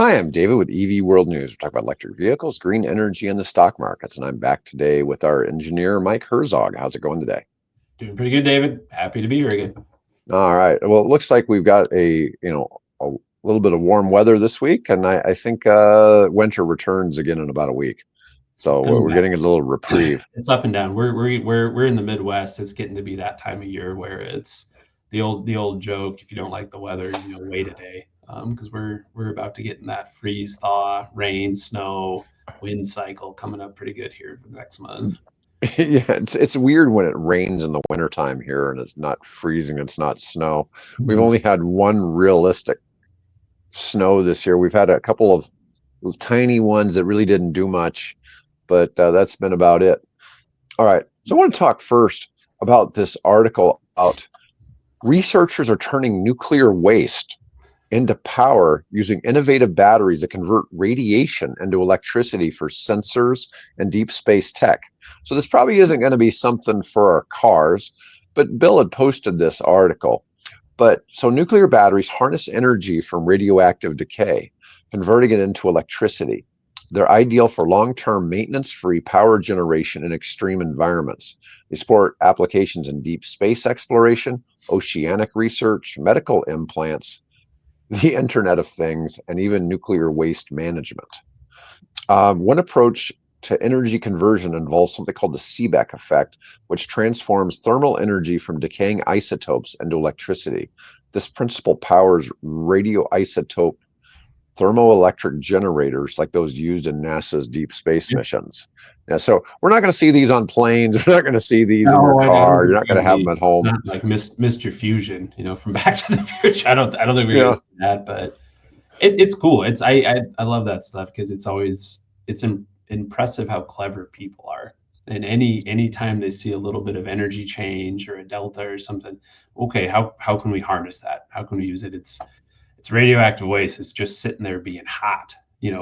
Hi, I'm David with EV World News. We're talking about electric vehicles, green energy, and the stock markets. And I'm back today with our engineer, Mike Herzog. How's it going today? Doing pretty good, David. Happy to be here again. All right. Well, it looks like we've got a little bit of warm weather this week, and I think winter returns again in about a week. It's So coming we're back. getting a little reprieve. It's up and down. We're in the Midwest. It's getting to be that time of year where it's the old joke. If you don't like the weather, wait a day. Because we're about to get in that freeze thaw, rain, snow, wind cycle coming up pretty good here for the next month. Yeah, it's weird when it rains in the wintertime here and it's not freezing, it's not snow. We've Mhm. only had one realistic snow this year. We've had a couple of those tiny ones that really didn't do much, but that's been about it. All right. So I want to talk first about this article out. Researchers are turning nuclear waste into power using innovative batteries that convert radiation into electricity for sensors and deep space tech. So this probably isn't going to be something for our cars, but Bill had posted this article. But so nuclear batteries harness energy from radioactive decay, converting it into electricity. They're ideal for long term maintenance free power generation in extreme environments. They support applications in deep space exploration, oceanic research, medical implants, the Internet of Things, and even nuclear waste management. One approach to energy conversion involves something called the Seebeck effect, which transforms thermal energy from decaying isotopes into electricity. This principle powers radioisotope thermoelectric generators like those used in NASA's deep space Yeah. missions. Yeah, so we're not going to see these on planes. We're not going to see these in your No, I don't car. You're think not we're going gonna to have them be at home. not like Mr. Fusion, from Back to the Future. I don't think we're gonna Yeah, see that, but it's cool. I love that stuff because it's impressive how clever people are. And anytime they see a little bit of energy change or a delta or something, okay, how can we harness that? How can we use it? It's radioactive waste. It's just sitting there being hot,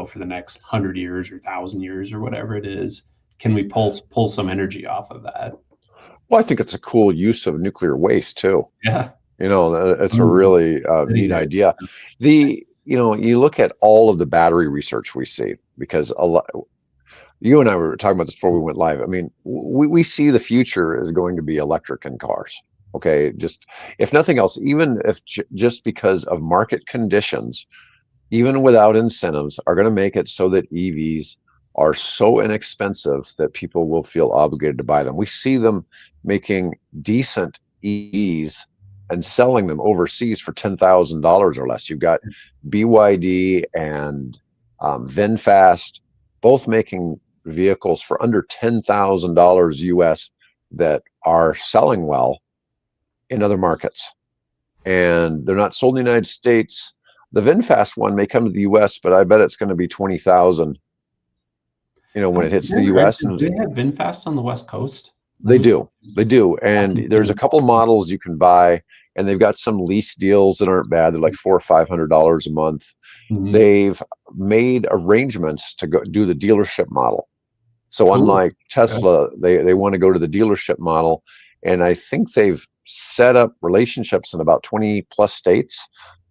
for the next 100 years or 1,000 years or whatever it is. Can we pull some energy off of that? well, I think it's a cool use of nuclear waste too. Yeah. It's a Mm, really sitting neat there. idea. You look at all of the battery research we see because a lot. You and I were talking about this before we went live. I mean, we see the future is going to be electric in cars. Okay, just if nothing else, even if just because of market conditions, even without incentives, are going to make it so that EVs are so inexpensive that people will feel obligated to buy them. We see them making decent EVs and selling them overseas for $10,000 or less. You've got BYD and VinFast both making vehicles for under $10,000 US that are selling well in other markets. And they're not sold in the United States. The VinFast one may come to the US, but I bet it's going to be 20,000, when it hits the US. Do And they have VinFast on the West Coast? they do. They do. And Washington there's a and couple models you can buy, and they've got some lease deals that aren't bad. They're like $400 or $500 a month. Mhm. They've made arrangements to go do the dealership model. So Cool. unlike Okay. Tesla, they want to go to the dealership model. And I think they've set up relationships in about 20 plus states,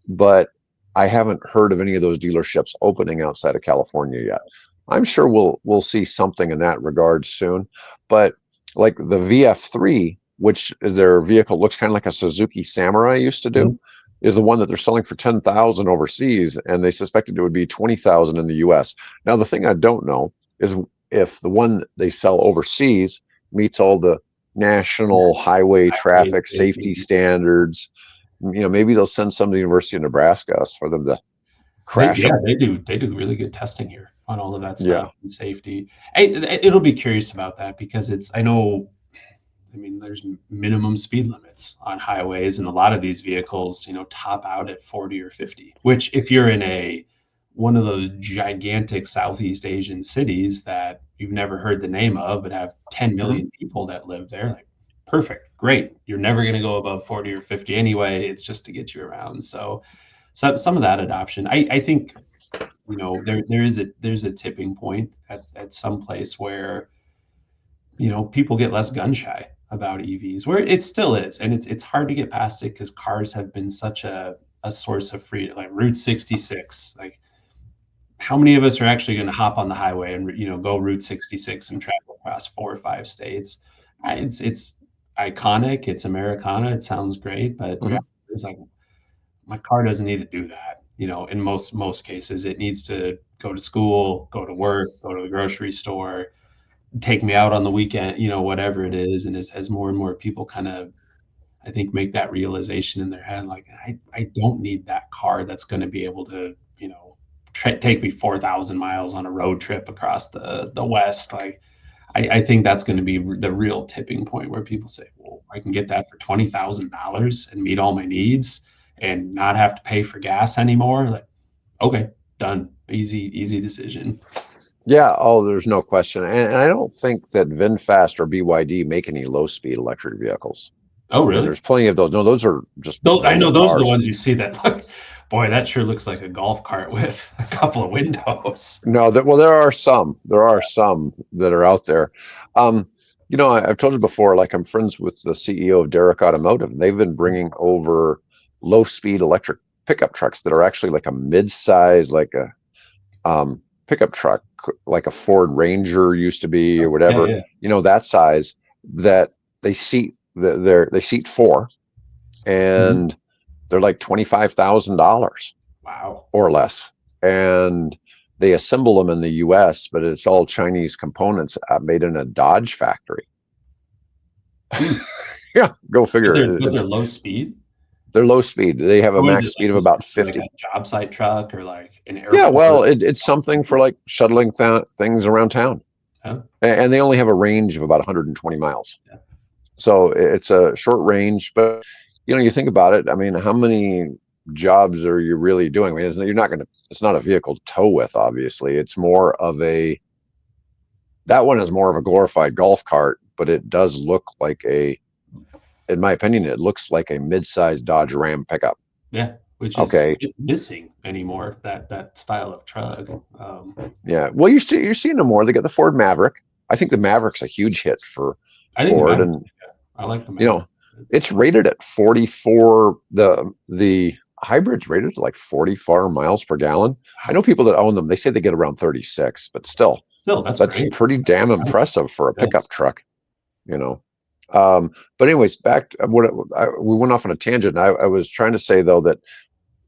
but I haven't heard of any of those dealerships opening outside of California yet. I'm sure we'll see something in that regard soon. But like the VF3, which is their vehicle, looks kind of like a Suzuki Samurai used to do, Mhm. is the one that they're selling for 10,000 overseas, and they suspected it would be 20,000 in the US. Now the thing I don't know is if the one they sell overseas meets all the national highway Highway traffic safety. safety standards. Maybe they'll send some to the University of Nebraska for them to crash Yeah, them. they do really good testing here on all of that Yeah. stuff and safety. It'll be curious about that because I mean, there's minimum speed limits on highways, and a lot of these vehicles, top out at 40 or 50. Which, if you're in one of those gigantic Southeast Asian cities that you've never heard the name of, but have 10 Mhm. million people that live there, like perfect, great. You're never going to go above 40 or 50 anyway. It's just to get you around. So, some of that adoption, I think, there's a tipping point at some place where people get less gun shy about EVs, where it still is, and it's hard to get past it because cars have been such a source of freedom, like Route 66. Like how many of us are actually going to hop on the highway and go Route 66 and travel across 4 or 5 states? It's iconic. It's Americana. It sounds great, but the Mhm. reality is like my car doesn't need to do that. In most cases, it needs to go to school, go to work, go to the grocery store, take me out on the weekend, whatever it is. And as more and more people kind of, I think, make that realization in their head, like I don't need that car that's going to be able to, take me 4,000 miles on a road trip across the West. Like I think that's going to be the real tipping point where people say, well, I can get that for $20,000 and meet all my needs and not have to pay for gas anymore. Like, okay, done. Easy decision. Yeah. Oh, there's no question. And I don't think that VinFast or BYD make any low-speed electric vehicles. Oh, And really? there's plenty of those. No, those are just I know normal those are the cars. ones you see that look, boy, that sure looks like a golf cart with a couple of windows. No, well, there are some. There are some that are out there. Um, I've told you before, like I'm friends with the CEO of Derrick Automotive, and they've been bringing over low-speed electric pickup trucks that are actually like a mid-size, like a pickup truck, like a Ford Ranger used to be, or Yeah, whatever. yeah. That size that they seat four, Mhm. and they're like $25,000 Wow. or less, and they assemble them in the U.S., but it's all Chinese components made in a Dodge factory. Hmm. Yeah, go But figure. they're low speed. They're low speed. They have a Or is max it speed of like about like a 50. job site truck or like an Yeah, airport? well, it's something for like shuttling things around town, Oh, and they only have a range of about 120 miles. yeah. So it's a short range, but you think about it. I mean, how many jobs are you really doing? I mean, you're not going to. It's not a vehicle to tow with, obviously. It's more of a. That one is more of a glorified golf cart, but it does look like in my opinion, it looks like a mid-sized Dodge Ram pickup. Yeah, which is Okay, missing anymore, that style of truck. yeah. Well, you're seeing them more. They got the Ford Maverick. I think the Maverick's a huge hit for I think the Ford, Maverick, and yeah, I like the you know, Maverick. it's rated at 44. The hybrid's rated at like 44 miles per gallon. I know Wow. people that own them. They say they get around 36, but still, Still, that's that's great. pretty That's damn great. impressive for a Yeah. pickup truck. You know. But anyways, back to we went off on a tangent. I was trying to say though that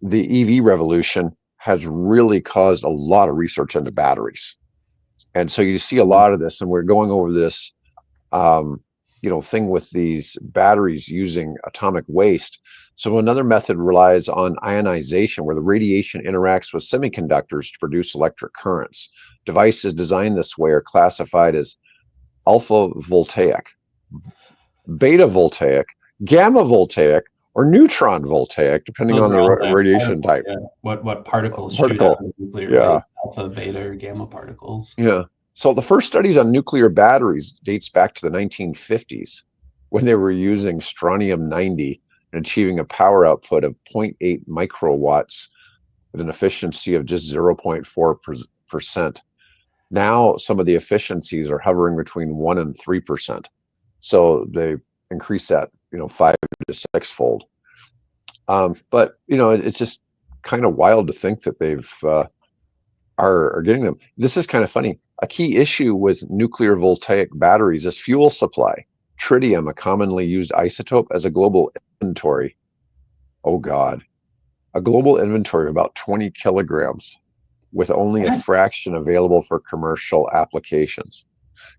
the EV revolution has really caused a lot of research into batteries, and so you see a lot of this, and we're going over this um, thing with these batteries using atomic waste. So another method relies on ionization, where the radiation interacts with semiconductors to produce electric currents. Devices designed this way are classified as alpha voltaic, beta voltaic, gamma voltaic, or neutron voltaic, depending Those on are the all the radiation particles, type. yeah. What particles shoot out Particle. of the nuclear phase, Yeah. alpha, beta, or gamma particles. Yeah. So the first studies on nuclear batteries dates back to the 1950s, when they were using strontium 90 and achieving a power output of zero point 0.8 microwatts with an efficiency of just 0.4%. Now some of the efficiencies are hovering between 1 and 3%. So they increase that, 5 to 6 fold. But it's just kind of wild to think that they've are getting them. This is kind of funny. A key issue with nuclear voltaic batteries is fuel supply. Tritium, a commonly used isotope, as a global inventory. Oh God, a global inventory of about 20 kilograms, with only a What? fraction available for commercial applications.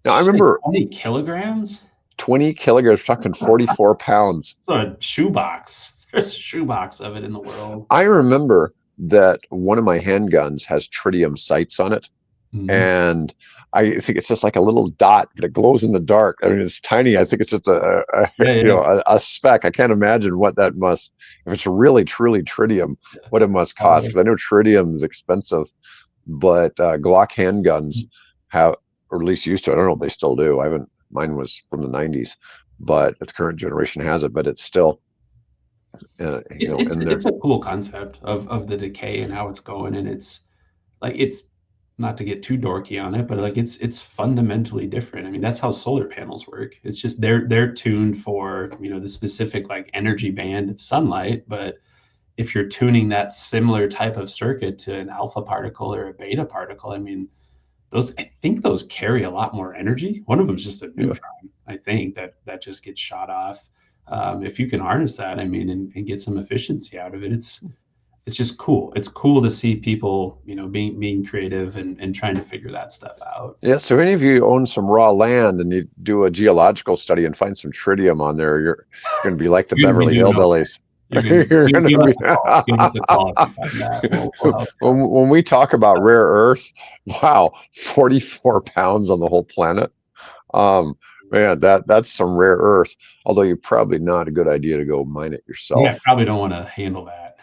Now, Did I you say remember 20 kilograms? 20 kilograms, talking 44 pounds. It's a shoebox. There's a shoebox of it in the world. I remember that one of my handguns has tritium sights on it, Mhm. and I think it's just like a little dot, but it glows in the dark. I mean, it's tiny. I think it's just Yeah, yeah, a speck. I can't imagine what that must, if it's really truly tritium, yeah. what it must cost. Because I know tritium is expensive, but Glock handguns have, or at least used to. I don't know if they still do. I haven't. Mine was from the '90s, but the current generation has it. But it's still, in there. It's a cool concept of the decay and how it's going, and it's not to get too dorky on it, but like it's fundamentally different. I mean, that's how solar panels work. It's just they're tuned for the specific like energy band of sunlight, but if you're tuning that similar type of circuit to an alpha particle or a beta particle, I mean, I think those carry a lot more energy. One of them is just a Yeah. neutron, I think, that just gets shot off. If you can harness that, I mean, and get some efficiency out of it, it's just cool. It's cool to see people, being creative and trying to figure that stuff out. Yeah. So any of you own some raw land and you do a geological study and find some tritium on there, you're going to be like the You're gonna be Beverly doing okay. Hillbillies. You're gonna You're going to give us be. a call. Give us a call if you find that. We'll help you out. When we talk about rare earth, wow, 44 pounds on the whole planet. Man, that's some rare earth. Although you're probably not a good idea to go mine it Yeah, yourself. probably don't want to handle that.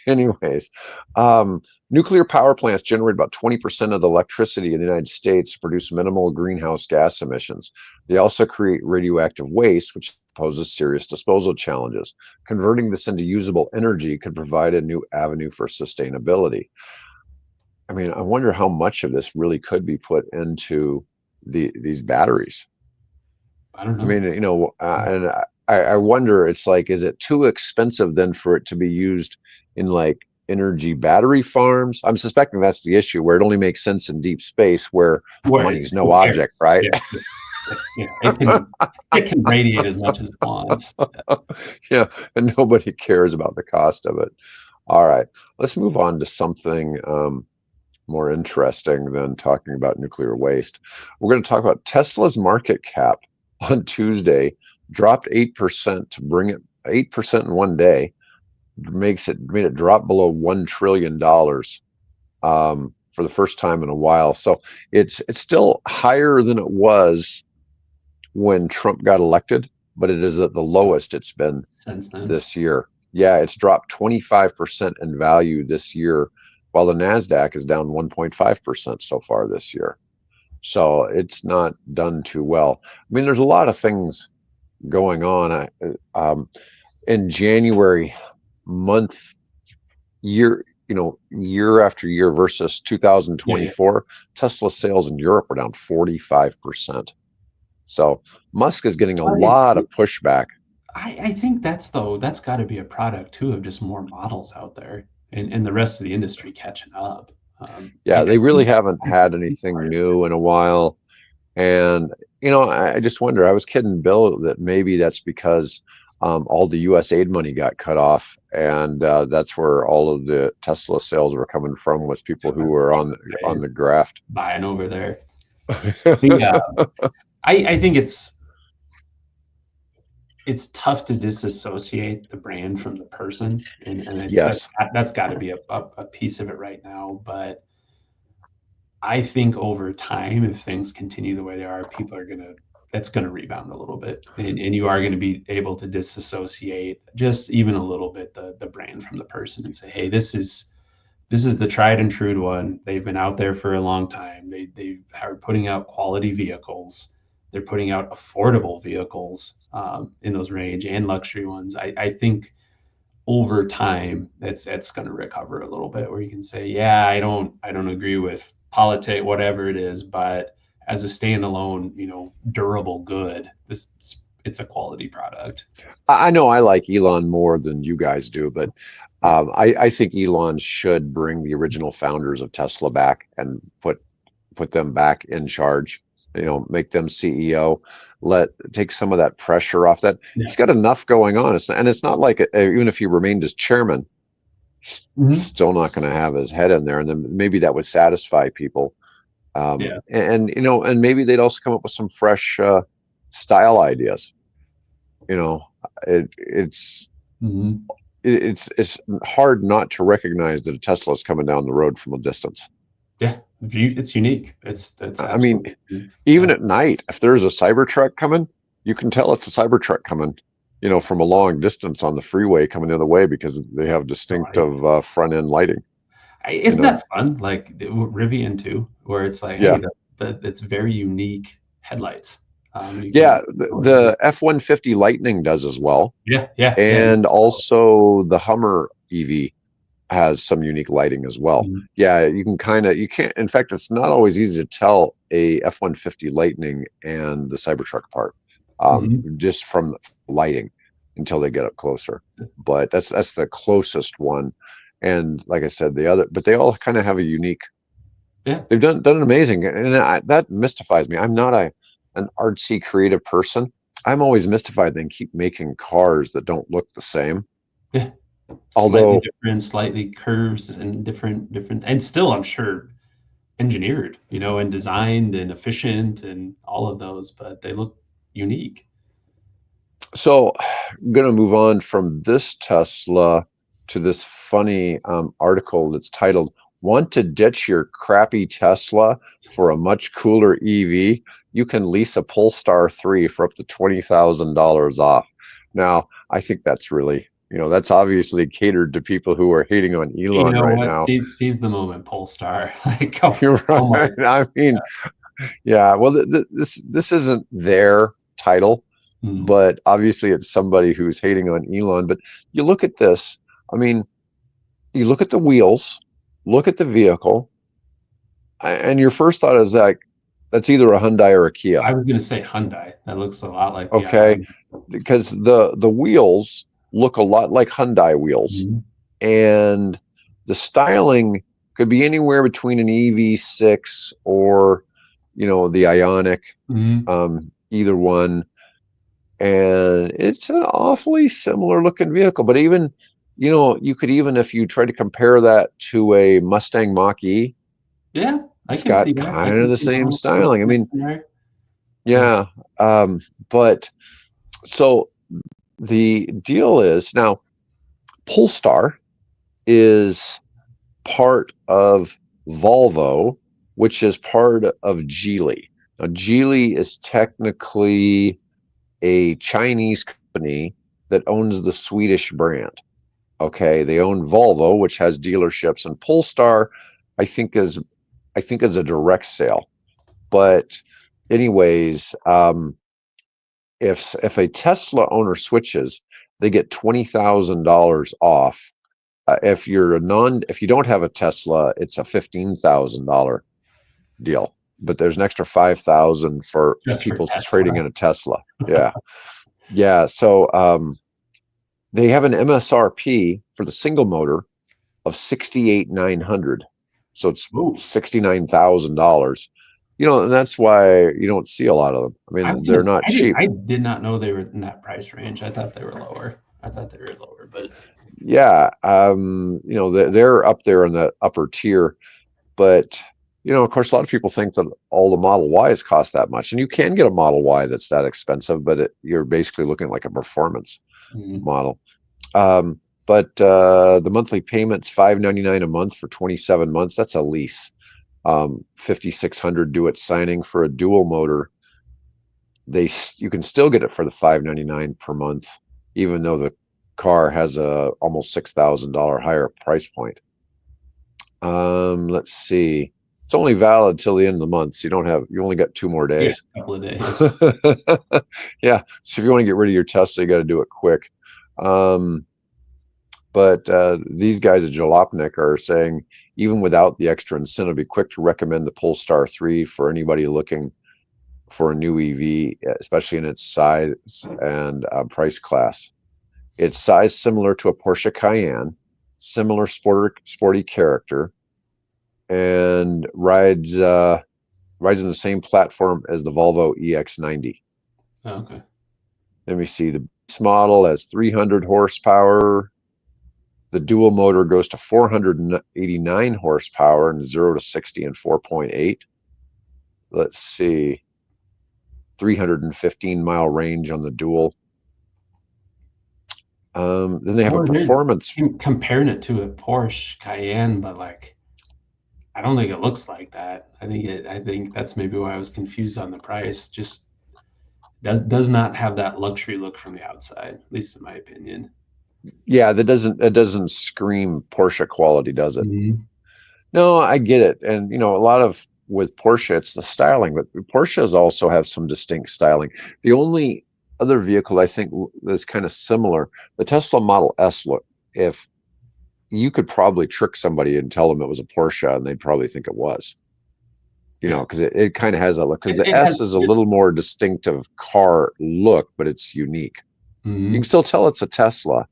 Anyways, nuclear power plants generate about 20% of the electricity in the United States to produce minimal greenhouse gas emissions. They also create radioactive waste, which poses serious disposal challenges. Converting this into usable energy could provide a new avenue for sustainability. I mean, I wonder how much of this really could be put into these batteries. I don't I know. mean, and I wonder, it's like, is it too expensive then for it to be used in like energy battery farms? I'm suspecting that's the issue, where it only makes sense in deep space where Where money's no who cares? object, right? Yeah, it can radiate as much as it wants. Yeah, and nobody cares about the cost of it. All right, let's move on to something more interesting than talking about nuclear waste. We're going to talk about Tesla's market cap on Tuesday dropped 8% to bring it 8% in one day. Made it drop below $1 trillion for the first time in a while. So it's still higher than it was when Trump got elected, but it is at the lowest it's been Since then. this year. Yeah, it's dropped 25% in value this year, while the NASDAQ is down 1.5% so far this year. So it's not done too well. I mean, there's a lot of things going on. In January, month, year, year after year versus Yeah. 2024, Tesla sales in Europe were down 45%. So Musk is getting a But lot of pushback. I think that's got to be a product too of just more models out there and the rest of the industry catching up. Yeah, they I really think haven't had that's anything part of it. new in a while. And, I just wonder, I was kidding Bill that maybe that's because all the US aid money got cut off. And that's where all of the Tesla sales were coming from, was people who were on the graft. Buying over there. The I think it's tough to disassociate the brand from the person, and Yes. that's got to be a piece of it right now. But I think over time, if things continue the way they are, that's gonna rebound a little bit, and you are gonna be able to disassociate just even a little bit the brand from the person and say, hey, this is the tried and true one. They've been out there for a long time. They are putting out quality vehicles. They're putting out affordable vehicles in those range and luxury ones. I think over time that's going to recover a little bit, where you can say, yeah, I don't agree with politics, whatever it is, but as a standalone, durable good, it's a quality product. I know I like Elon more than you guys do, but I think Elon should bring the original founders of Tesla back and put them back in charge. Make them CEO. Take some of that pressure off. That Yeah. he's got enough going on. It's not like even if he remained as chairman, Mm-hmm. still not going to have his head in there, and then maybe that would satisfy people. Yeah. And maybe they'd also come up with some fresh style ideas. You know, it, it's Mm-hmm. it's hard not to recognize that a Tesla is coming down the road from a distance. Yeah. It's unique. That's I mean, absolutely unique. even at night, if there's a Cybertruck coming, you can tell it's a Cybertruck coming, from a long distance on the freeway coming the other way, because they have distinctive front end lighting. Isn't that fun? Like Rivian too, where it's like, hey, Yeah. it's very unique headlights. You Yeah. can The F-150 Lightning does as well. yeah. And also the Hummer EV has some unique lighting as well. Mhm. Yeah, you can't, in fact, it's not always easy to tell a F-150 Lightning and the Cybertruck apart, Mhm. just from lighting. until they get up closer. But that's the closest one. And like I said, the other, but they all kind of have a unique. Yeah. They've done an amazing, and that mystifies me. I'm not an artsy creative person. I'm always mystified they keep making cars that don't look the same. Yeah. Slightly Although, different, slightly curves and different, and still, I'm sure, engineered, and designed and efficient and all of those, but they look unique. so I'm going to move on from this Tesla to this funny article that's titled "Want to Ditch Your Crappy Tesla for a Much Cooler EV? You can lease a Polestar 3 for up to $20,000 off." Now, I think that's really, that's obviously catered to people who are hating on You Elon know right what? now. Seize the moment, Polestar. Like, come You're right. on. I mean, yeah, well, this isn't their title, Mm. but obviously it's somebody who's hating on Elon. But you look at this, I mean, you look at the wheels, look at the vehicle, and your first thought is like, that's either a Hyundai or a Kia. I was gonna say Hyundai. That looks a lot like the Okay, Ion. because the wheels look a lot like Hyundai wheels, Mhm. and the styling could be anywhere between an EV6 or the Ionic, Mhm. either one. And it's an awfully similar looking vehicle. But even, you could even, if you try to compare that to a Mustang Mach-E, Yeah, I it's can see got that. I kind of can the see same the styling. I mean, connection there. Yeah. yeah. But so the deal is now Polestar is part of Volvo, which is part of Geely. Now, Geely is technically a Chinese company that owns the Swedish brand. Okay, they own Volvo, which has dealerships, and Polestar, I think is I think is a direct sale. But anyways, if a Tesla owner switches, they get $20,000 off. If you don't have a Tesla, it's a $15,000 deal. But there's an extra 5,000 for Just for people trading Tesla. in a Tesla. Yeah, yeah. So they have an MSRP for the single motor of 68,900. So it's Ooh. $69,000. And that's why you don't see a lot of them. I I was mean, gonna they're say, not cheap. I did not know they were in that price range. I thought they were lower. I thought they were lower, but Yeah, they're up there in the upper tier. But of course, a lot of people think that all the Model Ys cost that much, and you can get a Model Y that's that expensive, but you're basically looking like a performance mm, model. But the monthly payments $599 a month for 27 months. That's a lease. 5,600 due at signing for a dual motor. You can still get it for the $599 per month, even though the car has a almost $6,000 higher price point. Let's see. It's only valid till the end of the month, so you only got 2 more yeah, days. a couple of days. Yeah. So if you want to get rid of your Tesla, you got to do it quick. Um, but these guys at Jalopnik are saying, even without the extra incentive, be quick to recommend the Polestar 3 for anybody looking for a new EV, especially in its size and price class. It's size similar to a Porsche Cayenne, similar sporty character, and rides in the same platform as the Volvo EX90. Oh, okay. Let me see. The base model has 300 horsepower. The dual motor goes to 489 horsepower and 0 to 60 in 4.8. Let's see. 315-mile range on the dual. Then they have a Well, they're performance. comparing it to a Porsche Cayenne, but like I don't think it looks like that. I think that's maybe why I was confused on the price. Just does not have that luxury look from the outside, at least in my opinion. Yeah, that doesn't scream Porsche quality, does it? Mhm. No, I get it. And a lot of with Porsche, it's the styling, but Porsches also have some distinct styling. The only other vehicle I think that's kind of similar, the Tesla Model S look, if you could probably trick somebody and tell them it was a Porsche and they'd probably think it was, Yeah, because it kind of has that look, because the it has. S is a little more distinctive car look, but it's unique. You can Mm-hmm. still tell it's a Tesla,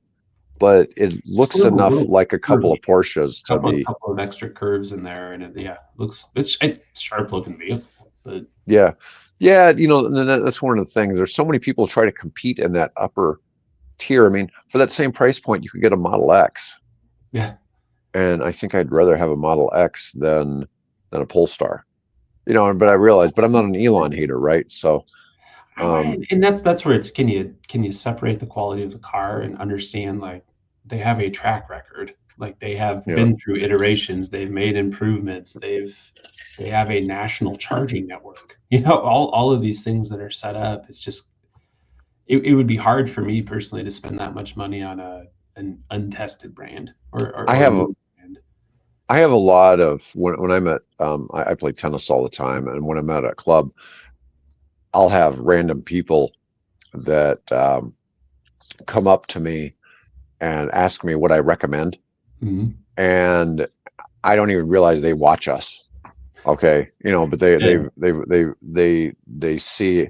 but it Just a looks enough little like a couple curvy. of Porsches to Couple be. couple of extra curves in there, and yeah, it's sharp looking vehicle, but Yeah, yeah. That's one of the things. There's so many people try to compete in that upper tier. I mean, for that same price point, you could get a Model X, yeah. and I think I'd rather have a Model X than a Polestar. But I realize, but I'm not an Elon hater, right? So, Right. And that's where it's can you separate the quality of the car and understand like they have a track record. Like they have yeah, been through iterations, they've made improvements, they have a national charging network. All of these things that are set up. It's just it would be hard for me personally to spend that much money on an untested brand I or have new brand. I have a lot of when I'm at I play tennis all the time, and when I'm at a club, I'll have random people that come up to me and ask me what I recommend, Mhm. and I don't even realize they watch us. Okay, but Yeah. they see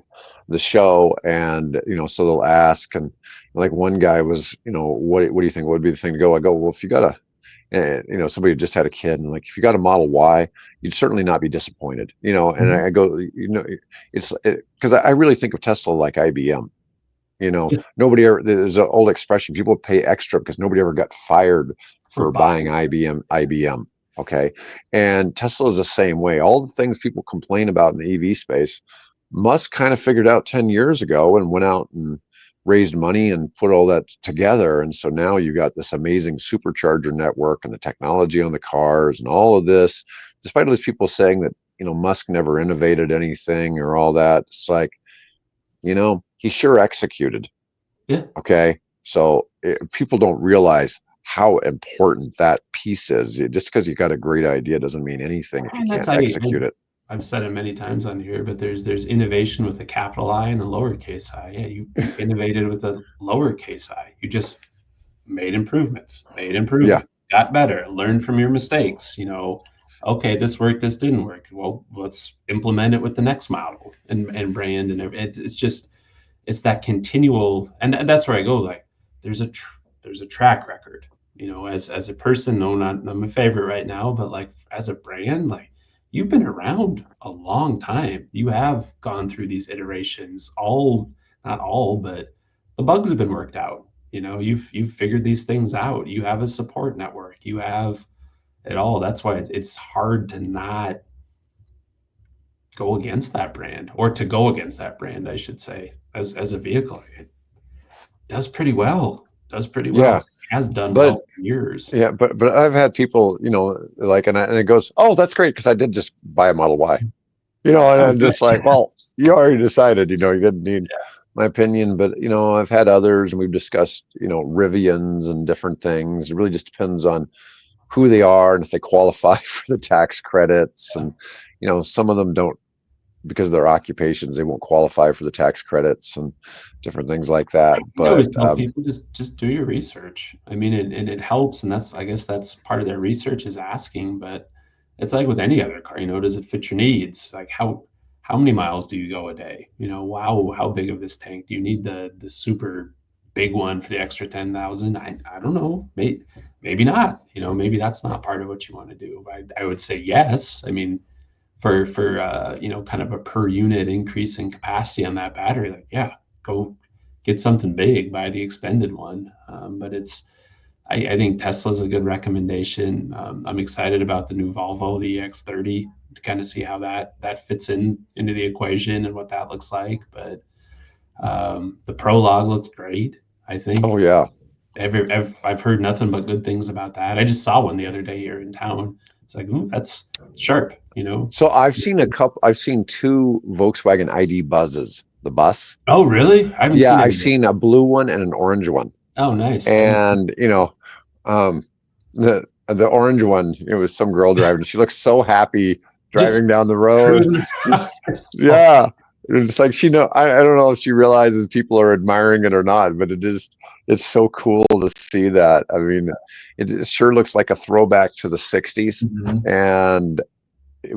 the show, and so they'll ask, and like one guy was, what do you think would be the thing to go? I go, well, if you got a and somebody just had a kid, and like if you got a Model Y, you'd certainly not be disappointed, and Mhm. I go, it's because I really think of Tesla like IBM. Yeah. Nobody ever, there's an old expression, people pay extra because nobody ever got fired For for buying buying. IBM. Okay. And Tesla is the same way. All the things people complain about in the EV space, Musk kind of figured out 10 years ago and went out and raised money and put all that together. And so now you got this amazing supercharger network and the technology on the cars and all of this, despite all these people saying that, Musk never innovated anything or all that. It's like, he sure executed. Yeah. Okay. So people don't realize how important that piece is. Just because you got a great idea doesn't mean anything if you And that's can't execute it. I've said it many times on here, but there's innovation with a capital I and a lowercase I. Yeah, you innovated with a lowercase I. You just made Yeah. improvements, got better, learned from your mistakes. Okay, this worked, this didn't work. Well, let's implement it with the next model and brand and it's just it's that continual, and that's where I go. Like, there's a track record. As a person, no, not my favorite right now, but like as a brand, like you've been around a long time. You have gone through these iterations. Not all, but the bugs have been worked out. You've figured these things out. You have a support network. You have it all. That's why it's hard to not go against that brand, or to go against that brand, I should say, as a vehicle. It does pretty well. Does pretty Yeah. well. Has done But well for years. yeah, but I've had people, like, and it goes, oh, that's great because I did just buy a Model Y, and Oh, I'm good. just like, well, you already decided, you didn't need my opinion, but I've had others, and we've discussed, Rivians and different things. It really just depends on who they are and if they qualify for the tax credits, and some of them don't, because of their occupations, they won't qualify for the tax credits and different things like that. I But always tell people just do your research. I mean, it helps, and I guess that's part of their research is asking. But it's like with any other car, does it fit your needs? Like how many miles do you go a day? How big of this tank do you need? The super big one for the extra 10,000? I don't know. Maybe not. Maybe that's not part of what you want to do. I would say yes. I mean, for kind of a per unit increase in capacity on that battery, like, yeah, go get something big, buy the extended one. But I think Tesla's a good recommendation. I'm excited about the new Volvo, the EX30, to kind of see how that fits into the equation and what that looks like. But the Prologue looks great. I oh think yeah, I've heard nothing but good things about that. I just saw one the other day here in town. It's like, ooh, that's sharp. so I've seen two Volkswagen ID buzzes, the bus. Oh, really? I haven't Yeah, seen I've any yet. seen a blue one and an orange one. Oh, nice. I haven't And um the orange one, it was some girl driving. She looks so happy just driving down the road. cruising. Just Oh, yeah. It's like I don't know if she realizes people are admiring it or not, but it's so cool to see that. I mean, it sure looks like a throwback to the 60s, mhm. and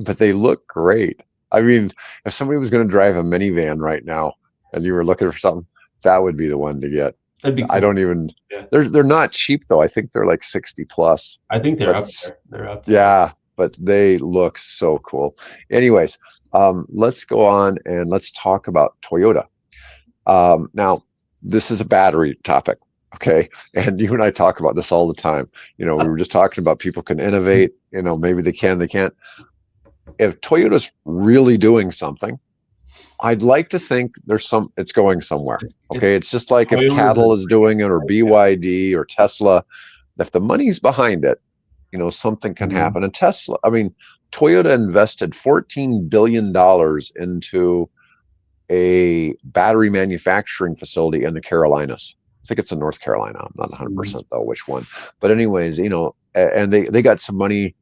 but they look great. I mean, if somebody was going to drive a minivan right now and you were looking for something, That would be the one to get. That'd be I cool. don't even. Yeah. They're not cheap though. I think they're like 60 plus. I think they're But up there. They're up there. yeah, but they look so cool. Anyways, let's go on and let's talk about Toyota. Now, this is a battery topic, okay? And you and I talk about this all the time. We were just talking about people can innovate. Maybe they can, they can't. If Toyota's really doing something, I'd like to think it's going somewhere. Okay, it's just like if Cattle is doing it, or BYD or Tesla. If the money's behind it, something can happen. And Toyota invested $14 billion into a battery manufacturing facility in the Carolinas. I think it's in North Carolina. I'm not 100% though which one. But anyways, and they got some money.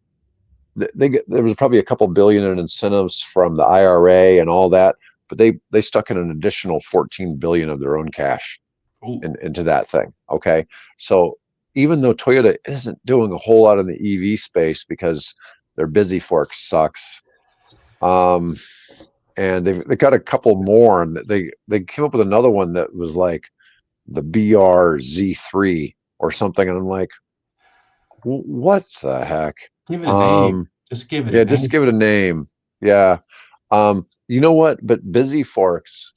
There was probably a couple billion in incentives from the IRA and all that, but they stuck in an additional 14 billion of their own cash into that thing. Okay, so even though Toyota isn't doing a whole lot in the EV space because their busy fork sucks, and they got a couple more, and they came up with another one that was like the BRZ3 or something, and I'm like, what the heck? Give it a name. Just give it a Yeah, name. just give it a name. Yeah. You know what? But busy forks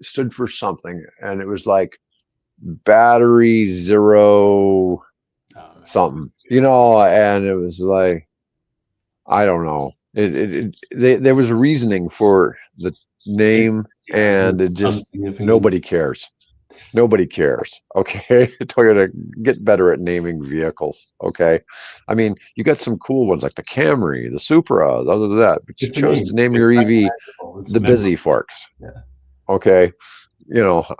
stood for something, and it was like battery zero something, and it was like, I don't know. There was reasoning for the name, and it just nobody cares. Nobody cares. Okay, Toyota, get better at naming vehicles. Okay, I mean, you got some cool ones like the Camry, the Supra. Other than that, but you chose to name your EV the busy forks. Yeah. Okay,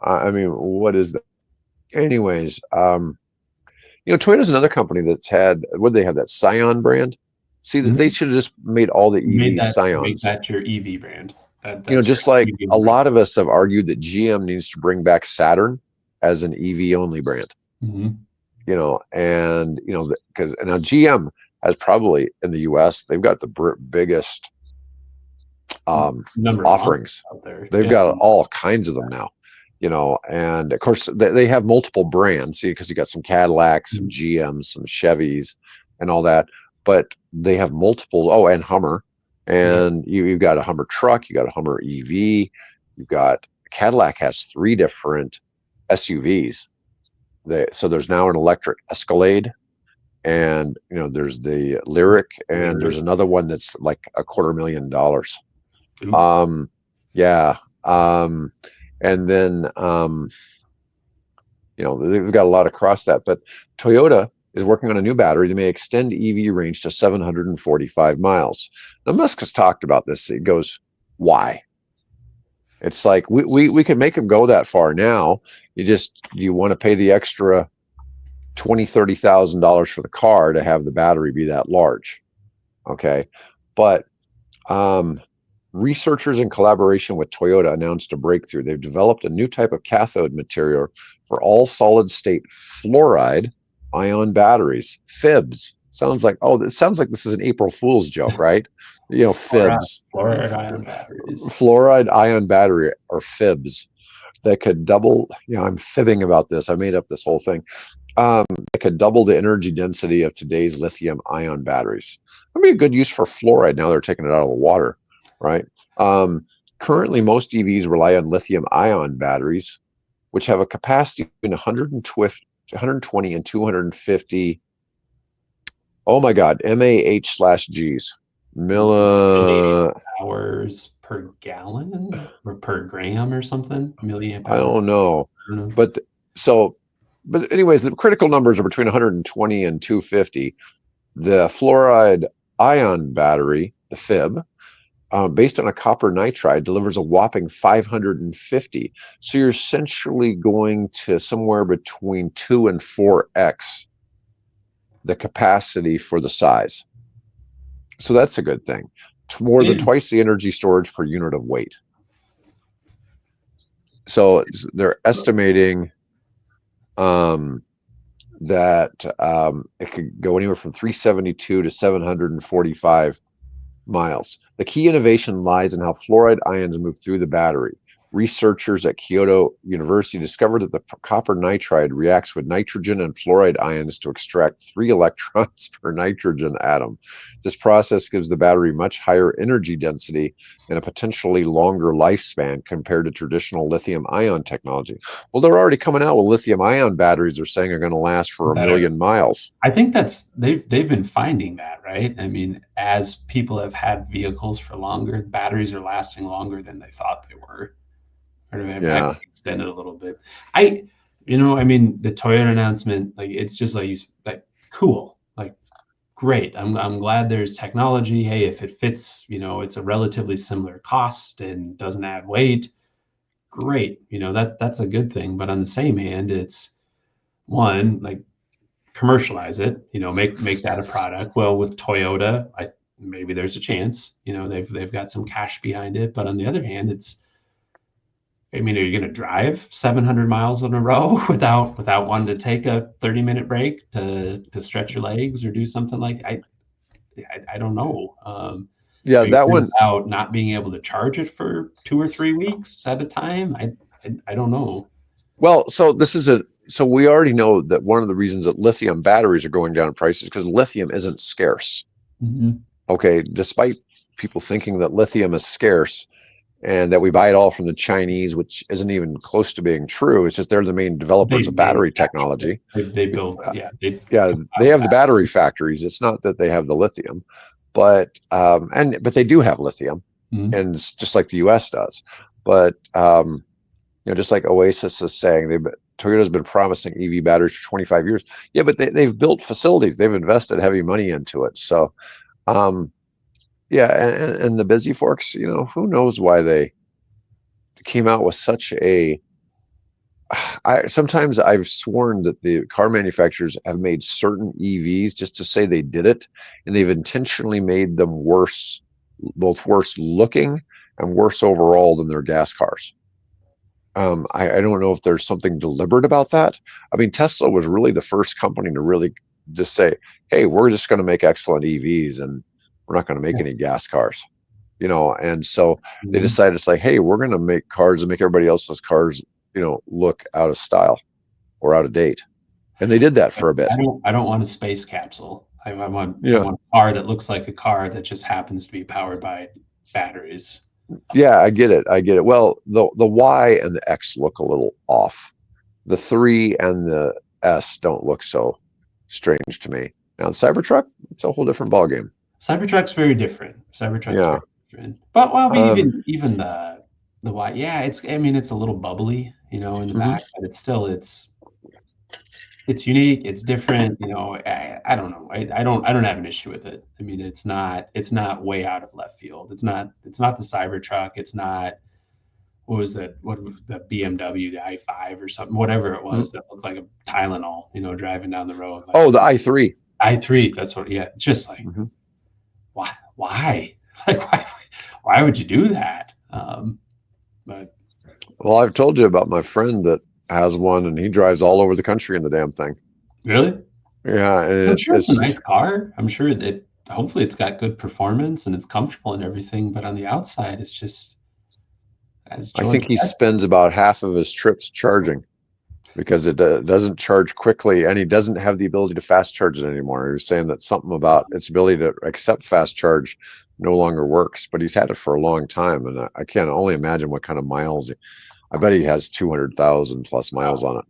I mean, what is that? Anyways, Toyota's another company that's had. What they have, that Scion brand? See, they should have just made all the EV Scions. Make that your EV brand. Just like a lot of us have argued that GM needs to bring back Saturn as an EV only brand. And because now GM has probably in the US, they've got the biggest offerings out there. They've got all kinds of them now. And of course they have multiple brands, because you got some Cadillacs, some GMs, some Chevys, and all that. But they have multiple. Oh, and Hummer, and you've got a Hummer truck, you got a Hummer EV, you've got Cadillac has 3 different SUVs. So there's now an electric Escalade, and there's the Lyric, and there's another one that's like $250,000. Yeah. And then they've got a lot across that. But Toyota is working on a new battery that may extend EV range to 745 miles. Now, Musk has talked about this. He goes, why? It's like, we can make them go that far now. Do you want to pay the extra $20,000-$30,000 for the car to have the battery be that large? Okay. But researchers in collaboration with Toyota announced a breakthrough. They've developed a new type of cathode material for all solid state fluoride ion batteries, FIBs. Sounds like this is an April Fool's joke, right? FIBs. Fluoride ion batteries. Fluoride ion battery, or FIBs, that could double. I'm fibbing about this. I made up this whole thing. That could double the energy density of today's lithium ion batteries. That'd be a good use for fluoride. Now they're taking it out of the water, right? Currently, most EVs rely on lithium ion batteries, which have a capacity between 120 and 250. Oh my God, mAh/Gs, hours per gallon or per gram or something. Milliamp hours. I don't know. But anyways, the critical numbers are between 120 and 250. The fluoride ion battery, the FIB, based on a copper nitride, delivers a whopping 550. So you're essentially going to somewhere between 2 and 4x the capacity for the size. So that's a good thing. More than twice the energy storage per unit of weight. So they're estimating that it could go anywhere from 372 to 745 miles. The key innovation lies in how fluoride ions move through the battery. researchers at Kyoto University discovered that the copper nitride reacts with nitrogen and fluoride ions to extract 3 electrons per nitrogen atom. This process gives the battery much higher energy density and a potentially longer lifespan compared to traditional lithium-ion technology. Well, they're already coming out with lithium-ion batteries they're saying are going to last for 1,000,000 miles. I think they've been finding that, right? I mean, as people have had vehicles for longer, batteries are lasting longer than they thought they were. Or have actually extended a little bit. I mean, the Toyota announcement, like, it's just like cool, like, great. I'm glad there's technology. Hey, if it fits, it's a relatively similar cost and doesn't add weight. Great, that's a good thing. But on the same hand, it's one, like, commercialize it, make that a product. Well, with Toyota, maybe there's a chance, they've got some cash behind it. But on the other hand, I mean, are you going to drive 700 miles in a row without wanting to take a 30-minute break to stretch your legs or do something like that? I don't know. Yeah, that one without not being able to charge it for 2 or 3 weeks at a time. I don't know. Well, so we already know that one of the reasons that lithium batteries are going down in prices because lithium isn't scarce. Mm-hmm. Okay, despite people thinking that lithium is scarce and that we buy it all from the Chinese, which isn't even close to being true. It's just they're the main developers of battery technology. They build, they have the battery factories. It's not that they have the lithium, but they do have lithium, mm-hmm. and it's just like the U.S. does. But just like Oasis is saying, Toyota's been promising EV batteries for 25 years. Yeah, but they've built facilities. They've invested heavy money into it. So, and the busy forks, who knows why they came out with such a. Sometimes I've sworn that the car manufacturers have made certain EVs just to say they did it, and they've intentionally made them worse, both worse looking and worse overall than their gas cars. I don't know if there's something deliberate about that. I mean, Tesla was really the first company to really just say, hey, we're just going to make excellent EVs and we're not going to make any gas cars, and so they decided to say, hey, we're going to make cars and make everybody else's cars, look out of style or out of date. And they did that for a bit. I don't want a space capsule. I want a car that looks like a car that just happens to be powered by batteries. Yeah, I get it. Well, the Y and the X look a little off. The 3 and the S don't look so strange to me. Now, the Cybertruck, it's a whole different ballgame. Cybertruck's very different. Very different. But even the Y, it's a little bubbly, in the back, but it's still it's unique, it's different, I don't know. I don't have an issue with it. I mean, it's not way out of left field. It's not the Cybertruck, it's not what was the BMW, the i5 or something, whatever it was that looked like a Tylenol, driving down the road. Like, the i3. i3, that's what, just like why? Like why would you do that? But well, I've told you about my friend that has one, and he drives all over the country in the damn thing. Really? Yeah, and I'm sure it's a nice car. I'm sure that hopefully it's got good performance and it's comfortable and everything. But on the outside, it's just. I think he spends about half of his trips charging because it doesn't charge quickly, and he doesn't have the ability to fast charge it anymore. He was saying that something about its ability to accept fast charge no longer works. But he's had it for a long time, and I can only imagine what kind of miles. I bet he has 200,000 plus miles on it.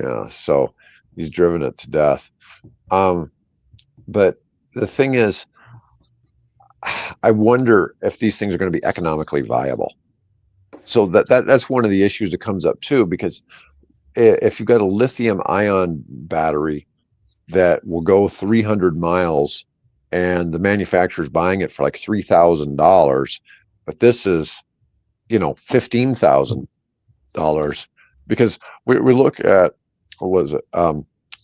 Yeah, so he's driven it to death. But the thing is, I wonder if these things are going to be economically viable. So that's one of the issues that comes up too, because if you've got a lithium ion battery that will go 300 miles and the manufacturer's buying it for like $3,000, but this is, $15,000, because we look at, what was it?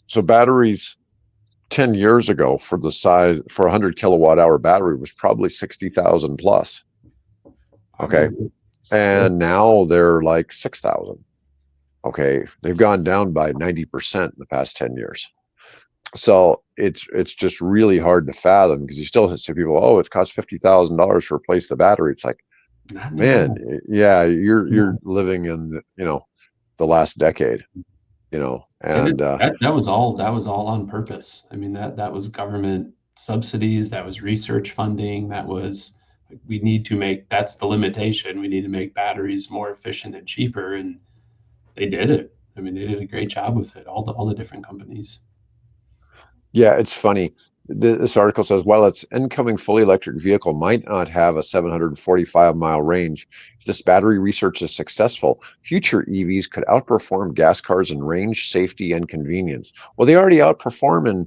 So batteries 10 years ago for the size for a 100 kilowatt hour battery was probably 60,000 plus. Okay. And now they're like 6,000. Okay. They've gone down by 90% in the past 10 years. So it's just really hard to fathom, because you still see people, it costs $50,000 to replace the battery. It's like, not Man, anymore. yeah, you're No. living in the last decade, And and that was all on purpose. I mean, that was government subsidies, that was research funding, that was we need to make that's the limitation. We need to make batteries more efficient and cheaper, and they did it. I mean, they did a great job with it. All the different companies. yeah, it's funny. This article says while its incoming fully electric vehicle might not have a 745-mile range, if this battery research is successful, future EVs could outperform gas cars in range, safety, and convenience. Well, they already outperform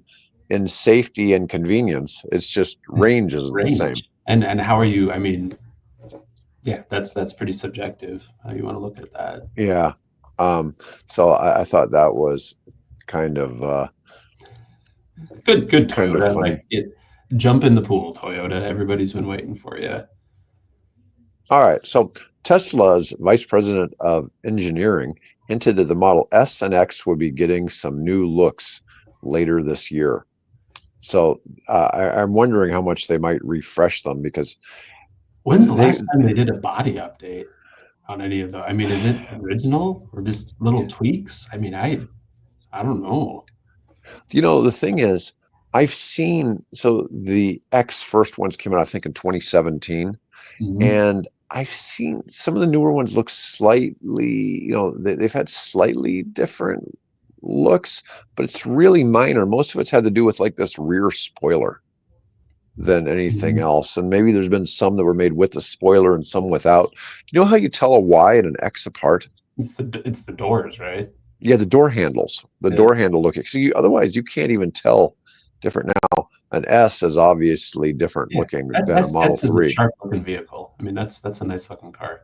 in safety and convenience. It's just It's range isn't the same. range. And how are you? I mean, yeah, that's pretty subjective. How you want to look at that? Yeah. Um, so I thought that was kind of Good kind of Toyota. Like funny. it, jump in the pool, Toyota. Everybody's been waiting for you. All right. So Tesla's vice president of engineering hinted that the Model S and X would be getting some new looks later this year. So I'm wondering how much they might refresh them because When's the they, last time they did a body update on any of the? I mean, is it original or just little tweaks? I mean, I don't know. the thing is, I've seen, so the X first ones came out, I think, in 2017. Mhm. And I've seen some of the newer ones look slightly, they've had slightly different looks, but it's really minor. Most of it's had to do with like this rear spoiler than anything Mhm. else. And maybe there's been some that were made with the spoiler and some without. You know how you tell a Y and an X apart? It's the doors, right? Yeah, the door handles, the Yeah. door handle looking. So otherwise you can't even tell different now. An S is obviously different Yeah. looking than a Model S is a 3. sharp looking vehicle. I mean, that's a nice looking car.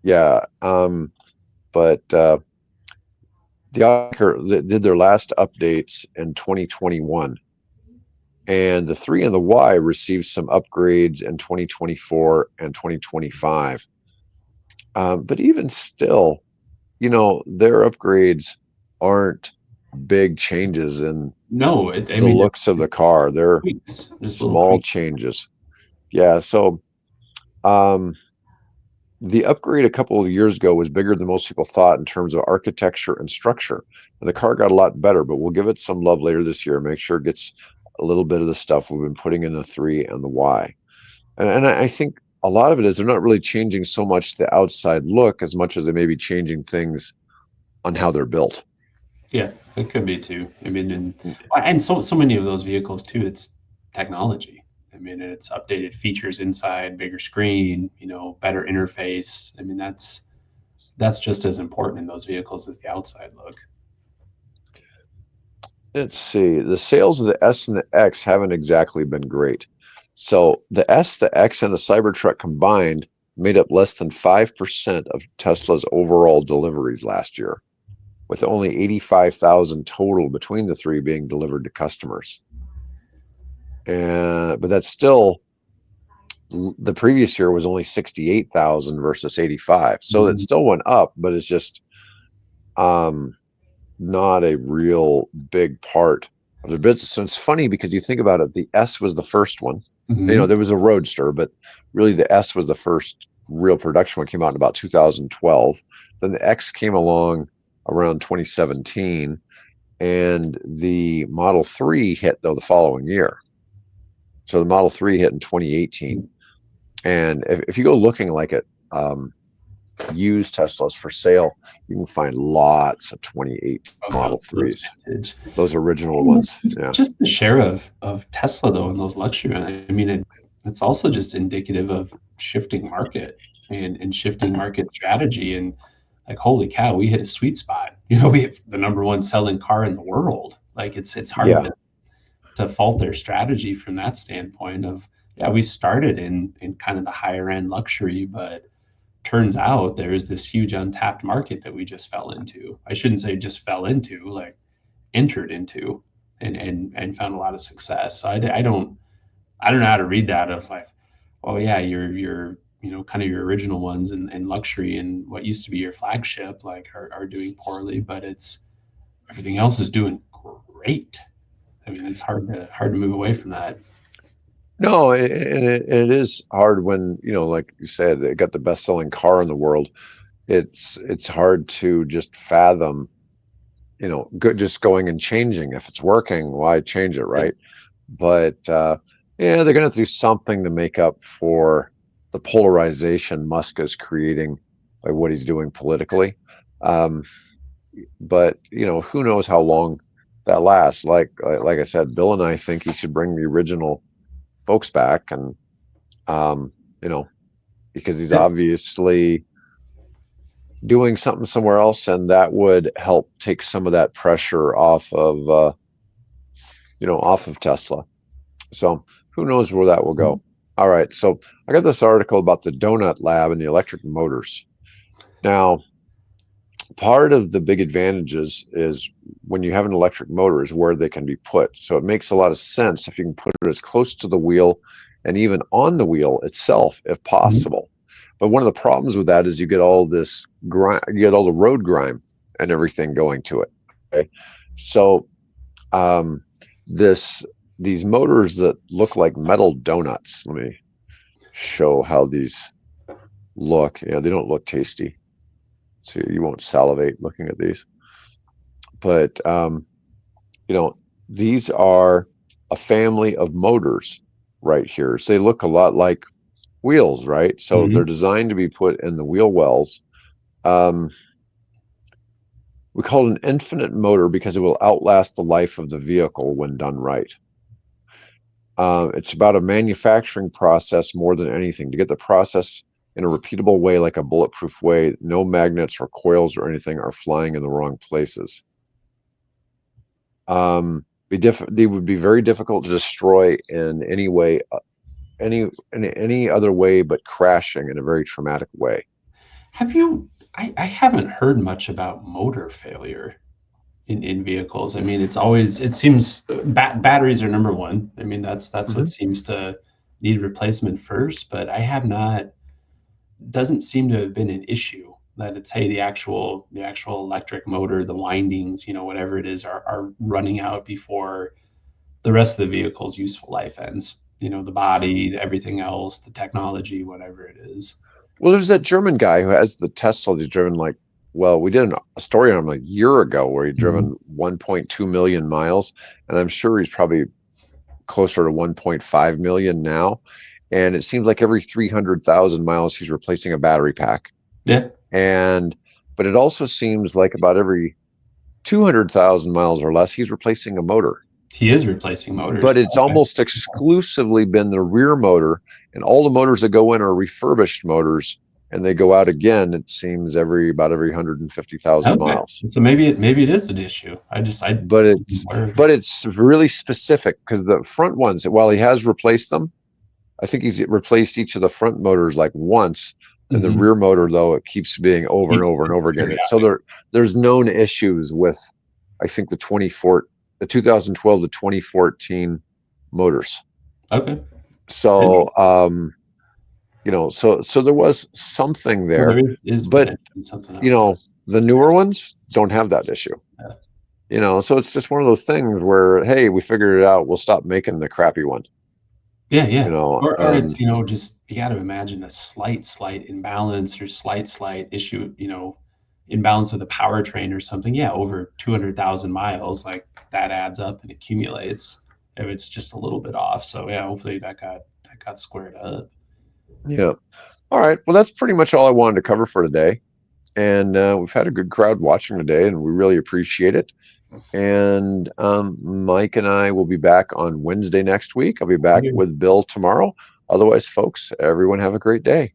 Yeah. But the Ocker did their last updates in 2021, and the 3 and the Y received some upgrades in 2024 and 2025. But even still, their upgrades aren't big changes in No, I the mean looks of the it's car. They're tweaks, just little small tweaks. changes. Yeah. So um, the upgrade a couple of years ago was bigger than most people thought in terms of architecture and structure. And the car got a lot better, but we'll give it some love later this year. Make sure it gets a little bit of the stuff we've been putting in the 3 and the Y. And I think a lot of it is they're not really changing so much the outside look as much as they may be changing things on how they're built. Yeah, it could be too. I mean, and so many of those vehicles too. It's technology. I mean, it's updated features inside, bigger screen, better interface. I mean, that's just as important in those vehicles as the outside look. Let's see. The sales of the S and the X haven't exactly been great. So the S, the X, and the Cybertruck combined made up less than 5% of Tesla's overall deliveries last year, with only 85,000 total between the three being delivered to customers. And but that's still the previous year was only 68,000 versus 85. So it Mhm. still went up, but it's just um not a real big part of the business. And it's funny because you think about it, the S was the first one. Mhm. There was a Roadster, but really the S was the first real production one, came out in about 2012. Then the X came along around 2017, and the Model 3 hit though the following year. So the Model 3 hit in 2018. And if you go looking like at used Teslas for sale, you can find lots of 28 Of Model those 3s, vintage. those original And ones. Yeah. just the share of Tesla though in those luxury. I mean, it's also just indicative of shifting market and shifting market strategy. And like, holy cow, we hit a sweet spot. We have the number one selling car in the world. Like, it's hard Yeah. to fault their strategy from that standpoint of, yeah, we started in kind of the higher end luxury, but turns out there's this huge untapped market that we just fell into. I shouldn't say just fell into, like entered into, and found a lot of success. So I don't know how to read that of like, oh yeah, your kind of your original ones and luxury and what used to be your flagship like are doing poorly, but it's everything else is doing great. I mean, it's hard to move away from that. No, it is hard when, like you said, they got the best-selling car in the world. It's hard to just fathom, just going and changing. If it's working, why change it, Yeah. right? But yeah, they're going to do something to make up for the polarization Musk is creating by what he's doing politically. Um, but who knows how long that lasts? Like I said, Bill and I think he should bring the original folks back, and um, you know, because he's Yeah. obviously doing something somewhere else, and that would help take some of that pressure off of Tesla. So who knows where that will Mhm. go. All right, so I got this article about the donut lab and the electric motors. Now, part of the big advantages is when you have an electric motor is where they can be put. So it makes a lot of sense if you can put it as close to the wheel and even on the wheel itself if Mhm. possible. But one of the problems with that is you get all this grime, you get all the road grime and everything going to it. Okay, so um, this these motors that look like metal donuts. Let me show how these look. Yeah, they don't look tasty. So you won't salivate looking at these. But you know, these are a family of motors right here. So they look a lot like wheels, right? So they're Mhm. designed to be put in the wheel wells. Um, we call it an infinite motor because it will outlast the life of the vehicle when done right. It's about a manufacturing process more than anything to get the process in a repeatable way, like a bulletproof way. No magnets or coils or anything are flying in the wrong places. They would be very difficult to destroy in any way, any other way, but crashing in a very traumatic way. Have you? I haven't heard much about motor failure in vehicles. I mean, it seems batteries are number one. I mean, that's what Mhm. seems to need replacement first. But I have not. Doesn't seem to have been an issue that it's, hey, the actual electric motor, the windings, whatever it is, are running out before the rest of the vehicle's useful life ends. The body, everything else, the technology, whatever it is. Well, there's that German guy who has the Tesla. He's driven we did a story on him a year ago where he'd Mhm. driven 1.2 million miles, and I'm sure he's probably closer to 1.5 million now. And it seems like every 300,000 miles, he's replacing a battery pack. Yeah, And, but it also seems like about every 200,000 miles or less, he's replacing a motor. he is replacing motors. But it's Okay. almost exclusively been the rear motor, and all the motors that go in are refurbished motors, and they go out again. It seems every 150,000 Okay. miles. So maybe it is an issue. I But wasn't it's aware of but it. it's really specific because the front ones, while he has replaced them, I think he's replaced each of the front motors like once, and the Mhm. rear motor though it keeps being over and Keeps over and it's over again. So periodic. there's known issues with I think the 2012 to 2014 motors. Okay. So Interesting. so there was something So there there, is but potentially something you out there. know the newer ones don't have that issue. Yeah. So it's just one of those things where hey, we figured it out. We'll stop making the crappy one. Yeah, You yeah. know, Or it's, just you got to imagine a slight imbalance or slight issue, imbalance with a powertrain or something. Yeah, over 200,000 miles, like that adds up and accumulates if it's just a little bit off. So yeah, hopefully that got squared up. yeah. All right. Well, that's pretty much all I wanted to cover for today. And we've had a good crowd watching today, and we really appreciate it. And Mike and I will be back on Wednesday next week. I'll be back Okay. with Bill tomorrow. Otherwise, folks, everyone have a great day.